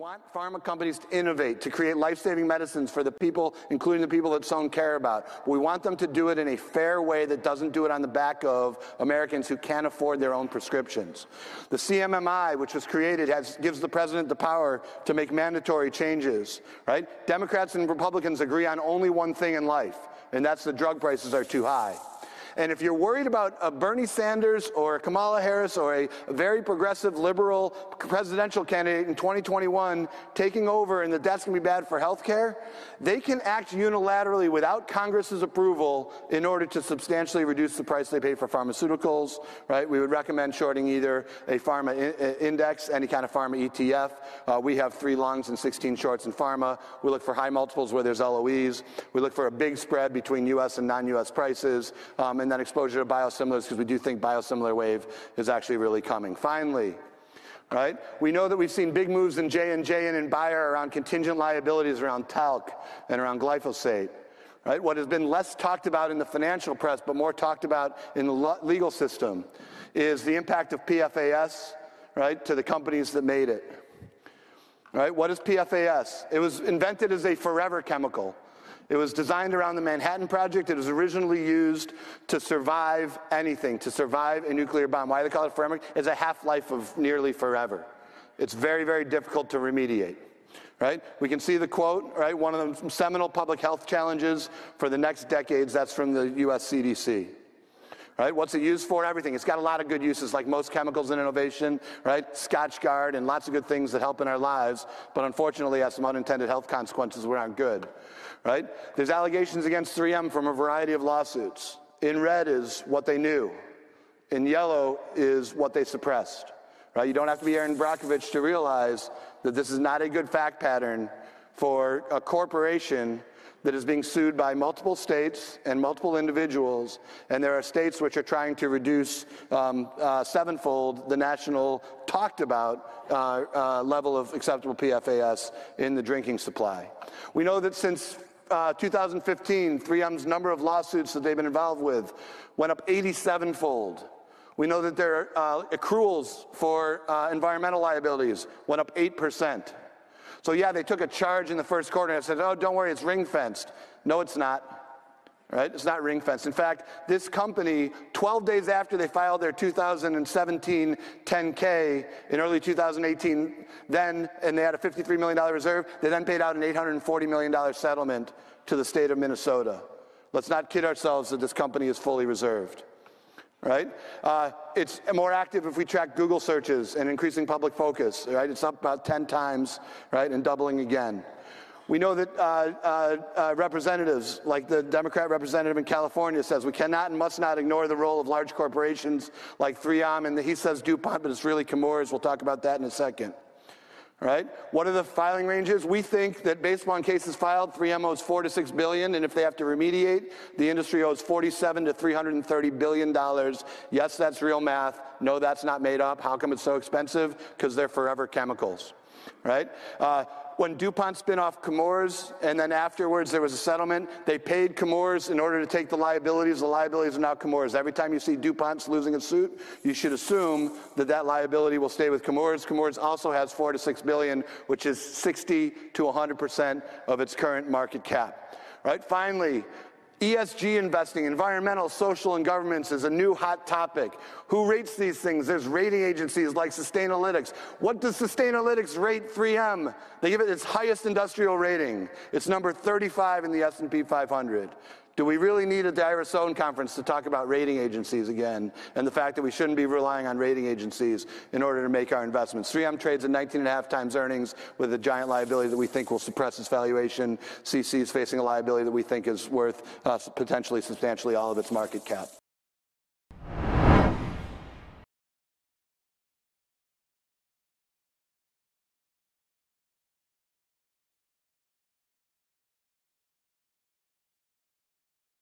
want pharma companies to innovate, to create life-saving medicines for the people, including the people that Sohn care about. But we want them to do it in a fair way that doesn't do it on the back of Americans who can't afford their own prescriptions. The CMMI, which was created, gives the president the power to make mandatory changes, right? Democrats and Republicans agree on only one thing in life, and that's the drug prices are too high. And if you're worried about a Bernie Sanders or a Kamala Harris or a very progressive liberal presidential candidate in 2021 taking over and that that's going to be bad for health care, they can act unilaterally without Congress's approval in order to substantially reduce the price they pay for pharmaceuticals, right? We would recommend shorting either a pharma index, any kind of pharma ETF. We have 3 longs and 16 shorts in pharma. We look for high multiples where there's LOEs. We look for a big spread between U.S. and non-U.S. prices. And then exposure to biosimilars, because we do think biosimilar wave is actually really coming. Finally, right, we know that we've seen big moves in J&J and in Bayer around contingent liabilities around talc and around glyphosate. Right? What has been less talked about in the financial press but more talked about in the legal system is the impact of PFAS, right, to the companies that made it. Right? What is PFAS? It was invented as a forever chemical. It was designed around the Manhattan Project. It was originally used to survive anything, to survive a nuclear bomb. Why they call it forever? It's a half-life of nearly forever. It's very, very difficult to remediate. Right? We can see the quote, right? One of the seminal public health challenges for the next decades, that's from the US CDC. Right? What's it used for? Everything. It's got a lot of good uses, like most chemicals in innovation, right? Scotchgard and lots of good things that help in our lives, but unfortunately has some unintended health consequences that aren't good. Right? There's allegations against 3M from a variety of lawsuits. In red is what they knew. In yellow is what they suppressed. Right? You don't have to be Aaron Brockovich to realize that this is not a good fact pattern for a corporation that is being sued by multiple states and multiple individuals, and there are states which are trying to reduce sevenfold the national talked about level of acceptable PFAS in the drinking supply. We know that since 2015, 3M's number of lawsuits that they've been involved with went up 87-fold. We know that their accruals for environmental liabilities went up 8%. So yeah, they took a charge in the first quarter and said, oh, don't worry, it's ring-fenced. No, it's not. Right? It's not ring-fenced. In fact, this company, 12 days after they filed their 2017 10K in early 2018, and they had a $53 million reserve, they then paid out an $840 million settlement to the state of Minnesota. Let's not kid ourselves that this company is fully reserved. Right? It's more active if we track Google searches and increasing public focus. Right? It's up about 10 times, right, and doubling again. We know that representatives, like the Democrat representative in California, says we cannot and must not ignore the role of large corporations like 3M, and he says DuPont, but it's really Chemours. We'll talk about that in a second. Right? What are the filing ranges? We think that based on cases filed, 3M owes $4 to $6 billion, and if they have to remediate, the industry owes $47 to $330 billion. Yes, that's real math. No, that's not made up. How come it's so expensive? Because they're forever chemicals. Right? When DuPont spin off Chemours, and then afterwards there was a settlement, they paid Chemours in order to take the liabilities. The liabilities are now Chemours. Every time you see DuPont's losing a suit, you should assume that that liability will stay with Chemours. Chemours also has $4 to $6 billion, which is 60 to 100% of its current market cap. Right? Finally, ESG investing, environmental, social, and governance is a new hot topic. Who rates these things? There's rating agencies like Sustainalytics. What does Sustainalytics rate 3M? They give it its highest industrial rating. It's number 35 in the S&P 500. Do we really need a Sohn Conference to talk about rating agencies again and the fact that we shouldn't be relying on rating agencies in order to make our investments? 3M trades at 19.5 times earnings with a giant liability that we think will suppress its valuation. CC is facing a liability that we think is worth potentially substantially all of its market cap.